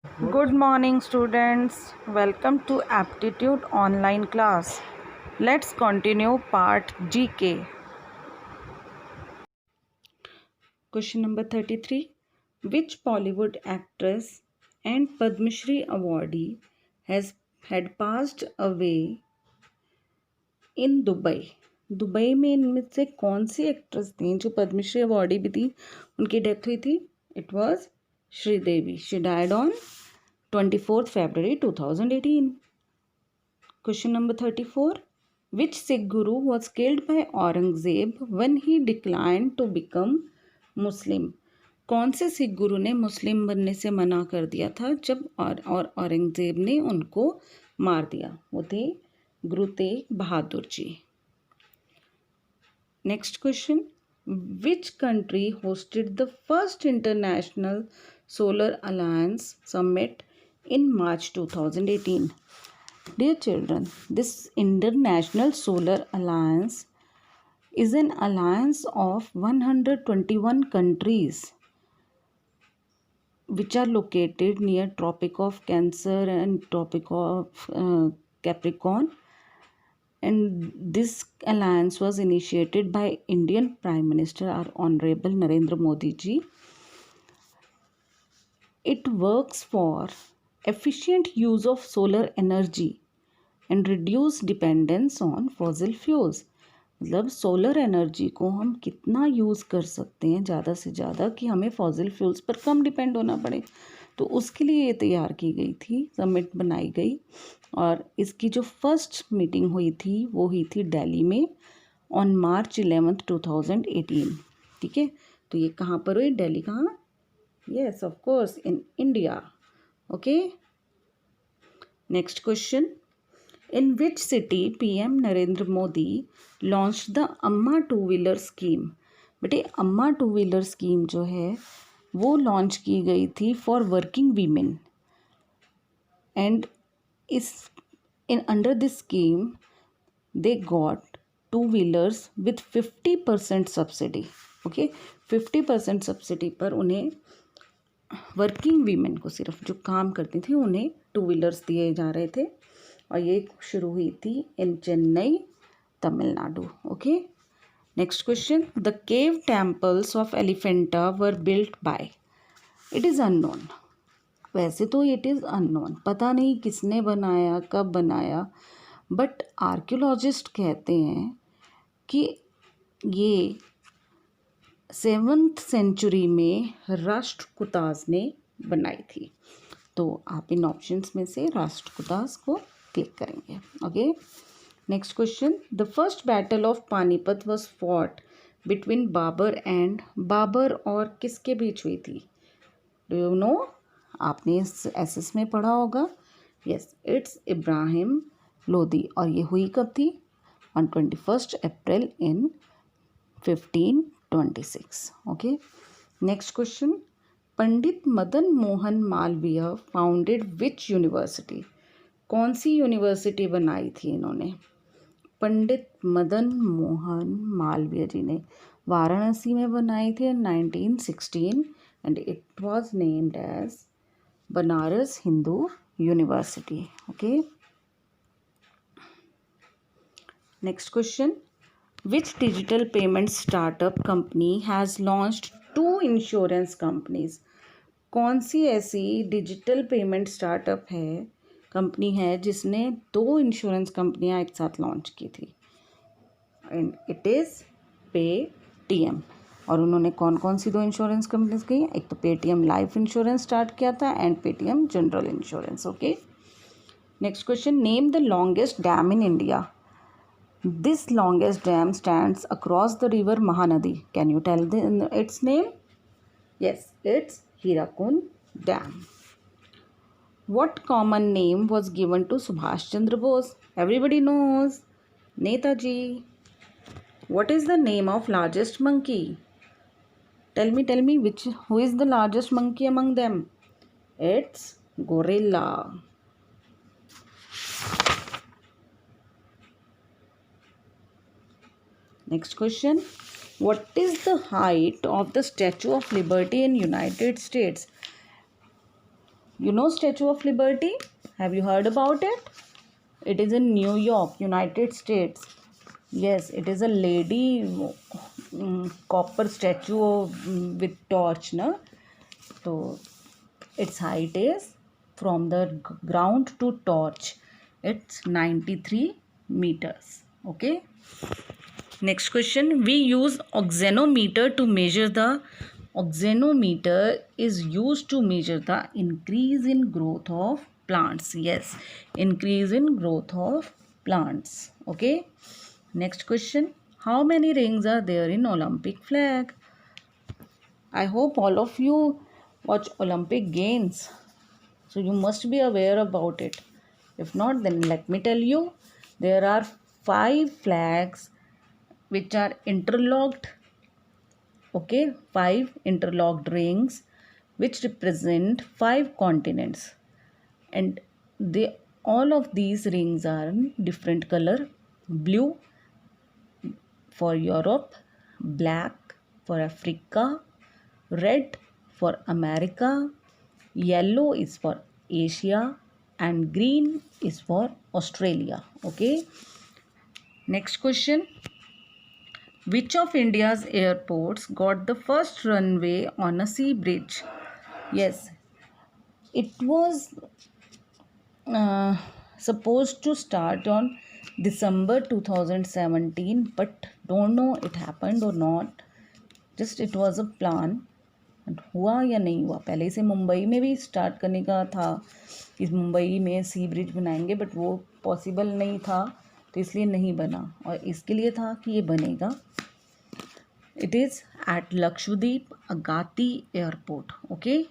Good morning, students. Welcome to Aptitude Online class. Let's continue part GK. Question number 33. Which Bollywood actress and Padma Shri awardee has had passed away in Dubai? Dubai में इनमें से कौन सी actress थी जो Padmashri awardee भी थी, उनकी death हुई थी? It was Sridevi. She died on 24th February 2018. Question number 34. Which Sikh Guru was killed by Aurangzeb when he declined to become Muslim? कौन से सिख गुरु ने मुस्लिम बनने से मना कर दिया था जब और औरंगजेब ने उनको मार दिया? वो थे Guru Tegh Bahadur ji. Next question. Which country hosted the first International Solar Alliance Summit in March 2018? Dear children, this International Solar Alliance is an alliance of 121 countries which are located near Tropic of Cancer and Tropic of Capricorn. And this alliance was initiated by Indian Prime Minister, our Honorable Narendra Modi ji. It works for efficient use of solar energy and reduce dependence on fossil fuels. मतलब solar energy को हम कितना use कर सकते हैं ज़्यादा से ज़्यादा कि हमें फॉसिल फ्यूल्स पर कम डिपेंड होना पड़े, तो उसके लिए ये तैयार की गई थी, समिट बनाई गई. और इसकी जो फर्स्ट मीटिंग हुई थी वो हुई थी दिल्ली में ऑन March 11, 2018. ठीक है, तो ये कहाँ पर हुई? दिल्ली. कहाँ? Yes, of course, in India. Okay. Next question. In which city PM Narendra Modi launched the Amma two-wheeler scheme? बेटे अम्मा टू व्हीलर स्कीम जो है वो लॉन्च की गई थी फॉर वर्किंग वीमेन. एंड इस under this scheme they got two wheelers with 50% subsidy. Okay, 50% subsidy पर उन्हें वर्किंग वीमेन को, सिर्फ जो काम करती थी, उन्हें टू व्हीलर्स दिए जा रहे थे. और ये शुरू हुई थी in Chennai, Tamil Nadu. Okay. Next question. The cave temples of Elephanta were built by? It is unknown. वैसे तो इट इज़ अननोन, पता नहीं किसने बनाया, कब बनाया, बट आर्कियोलॉजिस्ट कहते हैं कि ये 7th सेंचुरी में राष्ट्रकूटास ने बनाई थी. तो आप इन ऑप्शंस में से राष्ट्रकूटास को क्लिक करेंगे. Okay. Next question. The first battle of Panipat was fought between Babur and Babur, और किसके बीच हुई थी? Do you know? आपने इस एसएस में पढ़ा होगा. Yes, it's Ibrahim Lodi. और ये हुई कब थी? On 21 April in 1526. Okay. Next question. Pandit Madan Mohan Malaviya founded which university? कौन सी यूनिवर्सिटी बनाई थी इन्होंने? पंडित मदन मोहन मालवीय जी ने वाराणसी में बनाई थी in 1916 and it was named as Banaras Hindu university. Okay. Next question. Which digital payment startup company has launched 2 insurance companies? कौन सी ऐसी डिजिटल पेमेंट स्टार्टअप है, कंपनी है, जिसने 2 इंश्योरेंस कंपनियां एक साथ लॉन्च की थी? And it is Paytm. और उन्होंने कौन कौन सी 2 इंश्योरेंस कंपनीज की? एक तो पेटीएम लाइफ इंश्योरेंस स्टार्ट किया था and Paytm general insurance. Okay. Next question. Name the longest dam in India. This longest dam stands across the river Mahanadi. Can you tell its name? Yes, it's Hirakud dam. What common name was given to Subhash Chandra Bose? Everybody knows. Netaji. What is the name of largest monkey? Tell me, who is the largest monkey among them? It's gorilla. Next question. What is the height of the Statue of Liberty in United States? You know Statue of Liberty? Have you heard about it? It is in New York, United States. Yes, it is a lady copper statue with torch, na? So its height is from the ground to torch. It's 93 meters. Okay. Next question. We use oxenometer to measure the oxenometer is used to measure the increase in growth of plants. Yes, increase in growth of plants. Okay. Next question. How many rings are there in Olympic flag? I hope all of you watch Olympic Games. So you must be aware about it. If not, then let me tell you. There are 5 flags which are interlocked. Okay, 5 interlocked rings which represent 5 continents. And they all of these rings are in different color. Blue for Europe, black for Africa, red for America, yellow is for Asia, and green is for Australia. Okay. Next question. Which of India's airports got the first runway on a sea bridge? Yes, it was uh, supposed to start on December 2017, but don't know it happened or not. Just it was a plan. हुआ या नहीं हुआ, पहले से मुंबई में भी start करने का था कि मुंबई में सी ब्रिज बनाएंगे, बट वो पॉसिबल नहीं था तो इसलिए नहीं बना, और इसके लिए था कि ये बनेगा. It is at Lakshadweep Agati Airport. Okay.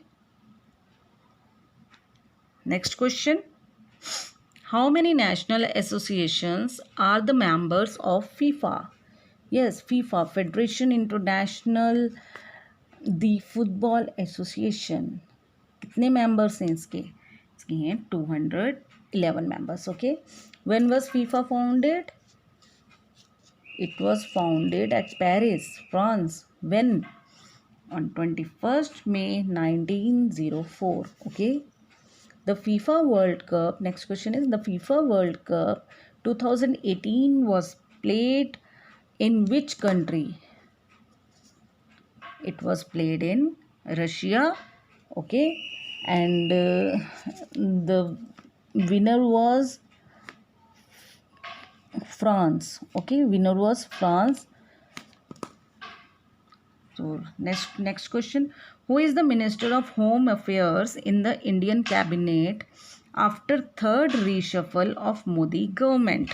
Next question. How many national associations are the members of FIFA? Yes, FIFA, Federation International the Football Association. कितने members हैं इसके? इसके हैं 211 members. Okay. When was FIFA founded? It was founded at Paris, France. When? On 21st May 1904. Okay. The FIFA World Cup. Next question is the FIFA World Cup 2018 was played in which country? It was played in Russia. Okay. And the winner was France. Okay. Winner was France. So next question. Who is the Minister of Home Affairs in the Indian Cabinet after third reshuffle of Modi government?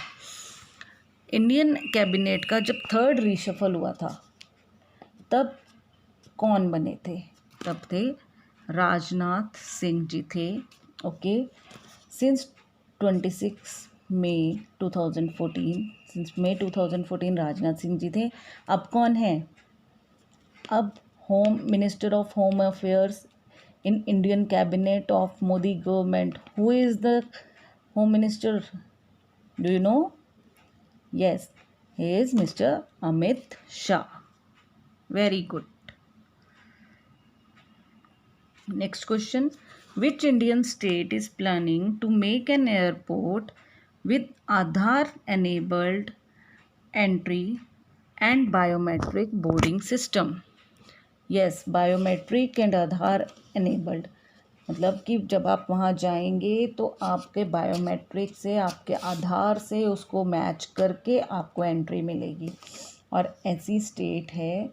Indian cabinet का जब third reshuffle हुआ था तब कौन बने थे? तब थे राजनाथ सिंह जी थे. ओके. सिंस 26 मई 2014, सिंस मई 2014 राजनाथ सिंह जी थे. अब कौन है? अब home minister of home affairs in Indian cabinet of Modi government. Who is the home minister? Do you no? Yes, he is Mr. Amit Shah. Very good. Next question. Which Indian state is planning to make an airport with Aadhaar enabled entry and biometric boarding system? Yes, biometric and Aadhaar enabled. मतलब कि जब आप वहाँ जाएंगे तो आपके biometric से, आपके आधार से उसको मैच करके आपको एंट्री मिलेगी. और ऐसी स्टेट है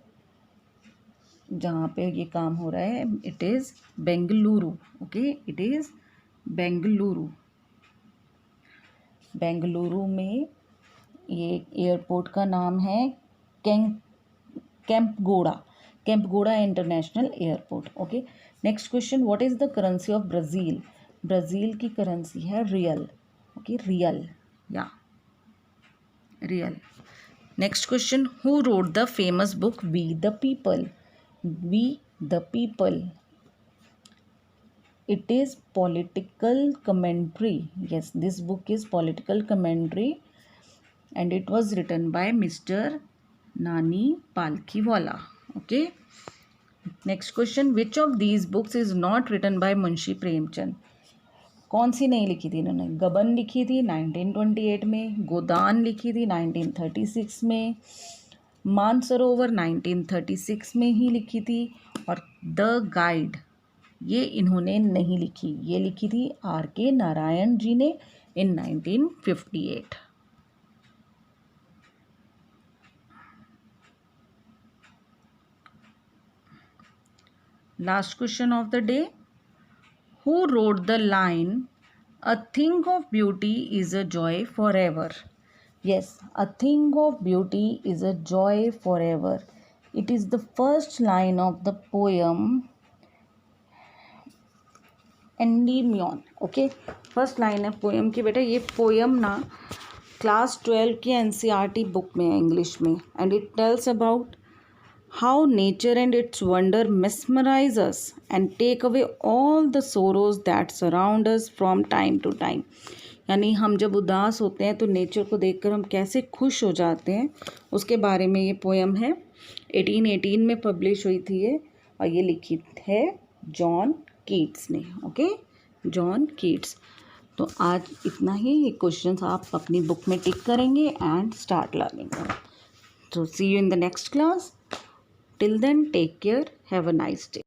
जहाँ पे ये काम हो रहा है. It is Bengaluru. Okay. It is Bengaluru. Bengaluru में ये एयरपोर्ट का नाम है Kempegowda international airport. Okay. Next question. What is the currency of Brazil? Brazil की करेंसी है रियल. ओके. रियल. या real. Next question. Who wrote the famous book we the people? We the people. It is political commentary. Yes, this book is political commentary and it was written by Mr. Nani Palkhiwala. Okay. Next question, which of these books is not written by Munshi Premchand? कौन सी नहीं लिखी थी इन्होंने? गबन लिखी थी 1928 में, गोदान लिखी थी 1936 में, मानसरोवर 1936 में ही लिखी थी, और द गाइड ये इन्होंने नहीं लिखी, ये लिखी थी R.K. नारायण जी ने इन 1958. Last question of the day. Who wrote the line, "A thing of beauty is a joy forever"? Yes, a thing of beauty is a joy forever. It is the first line of the poem Endymion. Okay, first line है poem की. बेटा ये poem ना class 12 की NCERT book में है English में. And it tells about how nature and it's wonder mesmerize us and take away all the sorrows that surround us from time to time. यानी हम जब उदास होते हैं तो नेचर को देखकर हम कैसे खुश हो जाते हैं, उसके बारे में ये पोएम है. 1818 में पब्लिश हुई थी ये, और ये लिखी है जॉन कीट्स ने. Okay, John Keats. तो आज इतना ही. ये क्वेश्चंस आप अपनी बुक में टिक करेंगे and start learning. So see you in the next class. Till then, take care. Have a nice day.